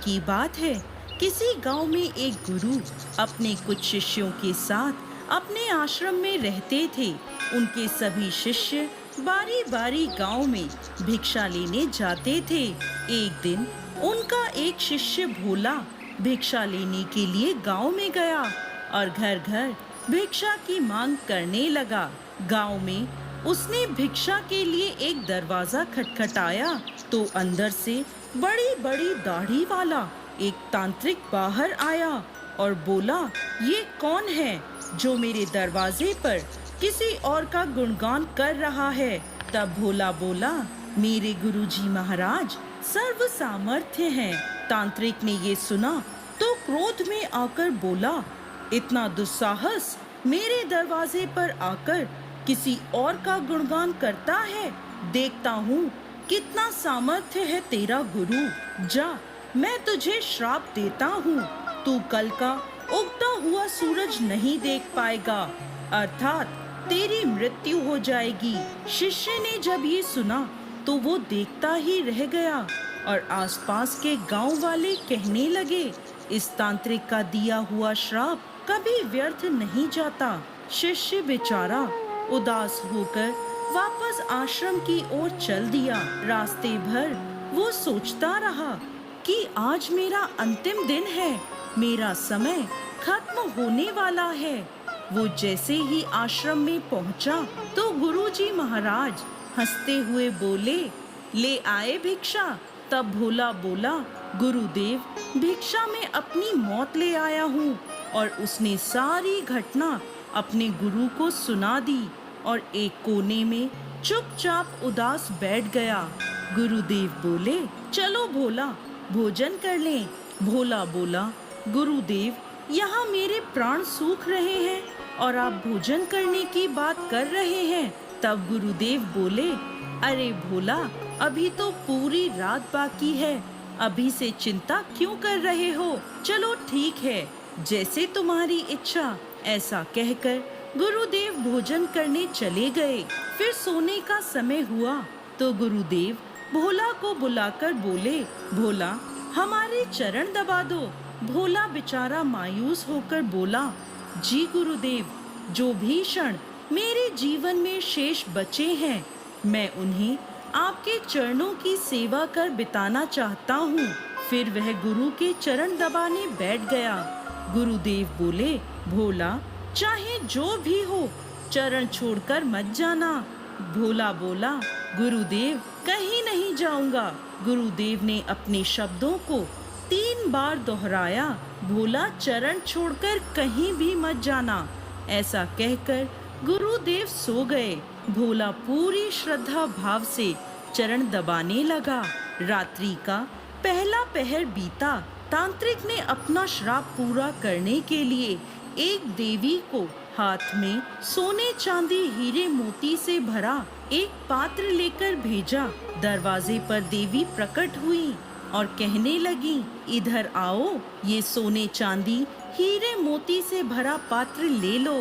की बात है, किसी गांव में एक गुरु अपने कुछ शिष्यों के साथ अपने आश्रम में रहते थे। उनके सभी शिष्य बारी बारी गांव में भिक्षा लेने जाते थे। एक दिन उनका एक शिष्य भोला भिक्षा लेने के लिए गांव में गया और घर घर भिक्षा की मांग करने लगा। गांव में उसने भिक्षा के लिए एक दरवाजा खटखटाया तो अंदर से बड़ी बड़ी दाढ़ी वाला एक तांत्रिक बाहर आया और बोला, ये कौन है जो मेरे दरवाजे पर किसी और का गुणगान कर रहा है। तब भोला बोला, मेरे गुरुजी महाराज सर्व सामर्थ्य हैं। तांत्रिक ने ये सुना तो क्रोध में आकर बोला, इतना दुस्साहस, मेरे दरवाजे पर आकर किसी और का गुणगान करता है। देखता हूँ कितना सामर्थ्य है तेरा गुरु। जा, मैं तुझे श्राप देता हूँ, तू कल का उगता हुआ सूरज नहीं देख पाएगा, अर्थात तेरी मृत्यु हो जाएगी। शिष्य ने जब ये सुना तो वो देखता ही रह गया और आसपास के गांव वाले कहने लगे, इस तांत्रिक का दिया हुआ श्राप कभी व्यर्थ नहीं जाता। शिष्य बेचारा उदास होकर वापस आश्रम की ओर चल दिया। रास्ते भर वो सोचता रहा कि आज मेरा अंतिम दिन है, मेरा समय खत्म होने वाला है। वो जैसे ही आश्रम में पहुंचा तो गुरुजी महाराज हंसते हुए बोले, ले आए भिक्षा। तब भोला बोला, गुरुदेव, भिक्षा में अपनी मौत ले आया हूँ। और उसने सारी घटना अपने गुरु को सुना दी और एक कोने में चुपचाप उदास बैठ गया। गुरुदेव बोले, चलो भोला, भोजन कर लें। भोला बोला, गुरुदेव, यहाँ मेरे प्राण सूख रहे हैं और आप भोजन करने की बात कर रहे हैं। तब गुरुदेव बोले, अरे भोला, अभी तो पूरी रात बाकी है, अभी से चिंता क्यों कर रहे हो। चलो ठीक है, जैसे तुम्हारी इच्छा। ऐसा कहकर गुरुदेव भोजन करने चले गए। फिर सोने का समय हुआ तो गुरुदेव भोला को बुलाकर बोले, भोला, हमारे चरण दबा दो। भोला बेचारा मायूस होकर बोला, जी गुरुदेव, जो भी क्षण मेरे जीवन में शेष बचे हैं, मैं उन्हें आपके चरणों की सेवा कर बिताना चाहता हूँ। फिर वह गुरु के चरण दबाने बैठ गया। गुरुदेव बोले, भोला, चाहे जो भी हो, चरण छोड़कर मत जाना। भोला बोला, गुरुदेव, कहीं नहीं जाऊंगा। गुरुदेव ने अपने शब्दों को 3 बार दोहराया, भोला, चरण छोड़कर कहीं भी मत जाना। ऐसा कहकर गुरुदेव सो गए। भोला पूरी श्रद्धा भाव से चरण दबाने लगा। रात्रि का पहला पहर बीता। तांत्रिक ने अपना श्राप पूरा करने के लिए एक देवी को हाथ में सोने चांदी हीरे मोती से भरा एक पात्र लेकर भेजा। दरवाजे पर देवी प्रकट हुई और कहने लगी, इधर आओ, ये सोने चांदी हीरे मोती से भरा पात्र ले लो।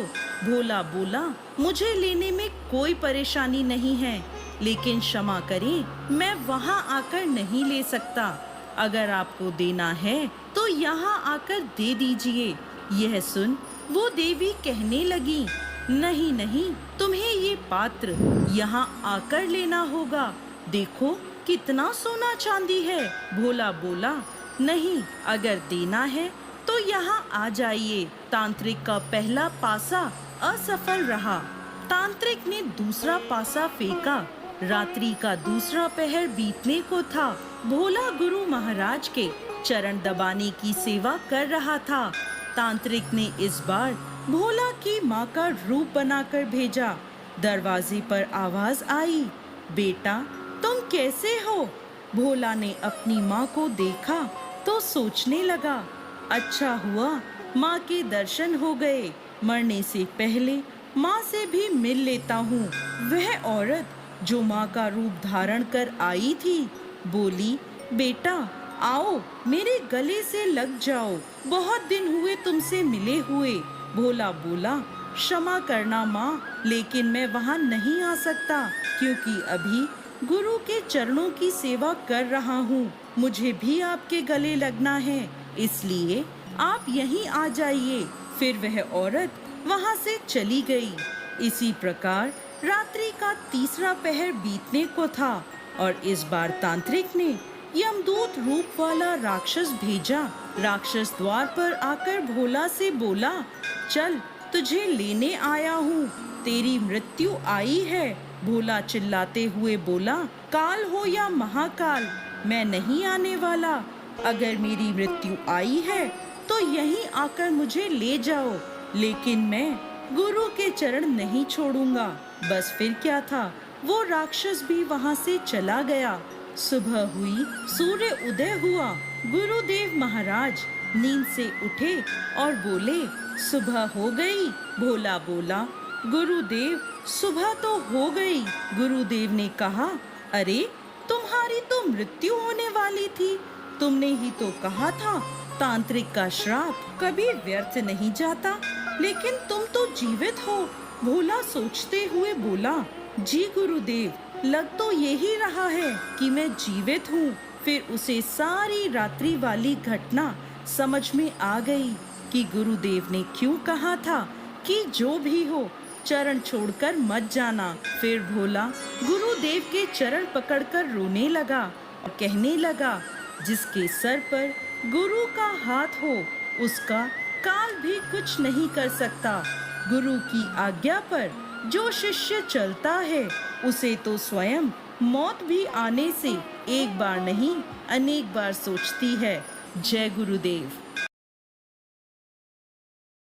भोला बोला, मुझे लेने में कोई परेशानी नहीं है, लेकिन क्षमा करें, मैं वहाँ आकर नहीं ले सकता। अगर आपको देना है तो यहाँ आकर दे दीजिए। यह सुन वो देवी कहने लगी, नहीं नहीं, तुम्हें ये पात्र यहाँ आकर लेना होगा। देखो कितना सोना चांदी है। भोला बोला, नहीं, अगर देना है तो यहाँ आ जाइए। तांत्रिक का पहला पासा असफल रहा। तांत्रिक ने दूसरा पासा फेंका। रात्रि का दूसरा पहर बीतने को था। भोला गुरु महाराज के चरण दबाने की सेवा कर रहा था। तांत्रिक ने इस बार भोला की माँ का रूप बनाकर भेजा। दरवाजे पर आवाज आई, बेटा, तुम कैसे हो। भोला ने अपनी माँ को देखा तो सोचने लगा, अच्छा हुआ माँ के दर्शन हो गए। मरने से पहले माँ से भी मिल लेता हूँ। वह औरत जो माँ का रूप धारण कर आई थी बोली, बेटा आओ, मेरे गले से लग जाओ, बहुत दिन हुए तुमसे मिले हुए। भोला बोला, क्षमा करना माँ, लेकिन मैं वहाँ नहीं आ सकता, क्योंकि अभी गुरु के चरणों की सेवा कर रहा हूँ, मुझे भी आपके गले लगना है, इसलिए आप यहीं आ जाइए। फिर वह औरत वहाँ से चली गई। इसी प्रकार रात्रि का तीसरा पहर बीतने को था और इस बार तांत्रिक ने यमदूत रूप वाला राक्षस भेजा। राक्षस द्वार पर आकर भोला से बोला, चल तुझे लेने आया हूँ, तेरी मृत्यु आई है। भोला चिल्लाते हुए बोला, काल हो या महाकाल, मैं नहीं आने वाला। अगर मेरी मृत्यु आई है तो यहीं आकर मुझे ले जाओ, लेकिन मैं गुरु के चरण नहीं छोड़ूंगा। बस फिर क्या था, वो राक्षस भी वहां से चला गया। सुबह हुई, सूर्य उदय हुआ। गुरुदेव महाराज नींद से उठे और बोले, सुबह हो गई। भोला बोला, गुरुदेव सुबह तो हो गई। गुरुदेव ने कहा, अरे तुम्हारी तो मृत्यु होने वाली थी, तुमने ही तो कहा था तांत्रिक का श्राप कभी व्यर्थ नहीं जाता, लेकिन तुम तो जीवित हो। भोला सोचते हुए बोला, जी गुरुदेव, लग तो यही रहा है कि मैं जीवित हूँ। फिर उसे सारी रात्रि वाली घटना समझ में आ गई कि गुरुदेव ने क्यों कहा था कि जो भी हो चरण छोड़कर मत जाना। फिर भोला गुरुदेव के चरण पकड़कर रोने लगा और कहने लगा, जिसके सर पर गुरु का हाथ हो उसका काल भी कुछ नहीं कर सकता। गुरु की आज्ञा पर जो शिष्य चलता है उसे तो स्वयं मौत भी आने से एक बार नहीं अनेक बार सोचती है। जय गुरुदेव।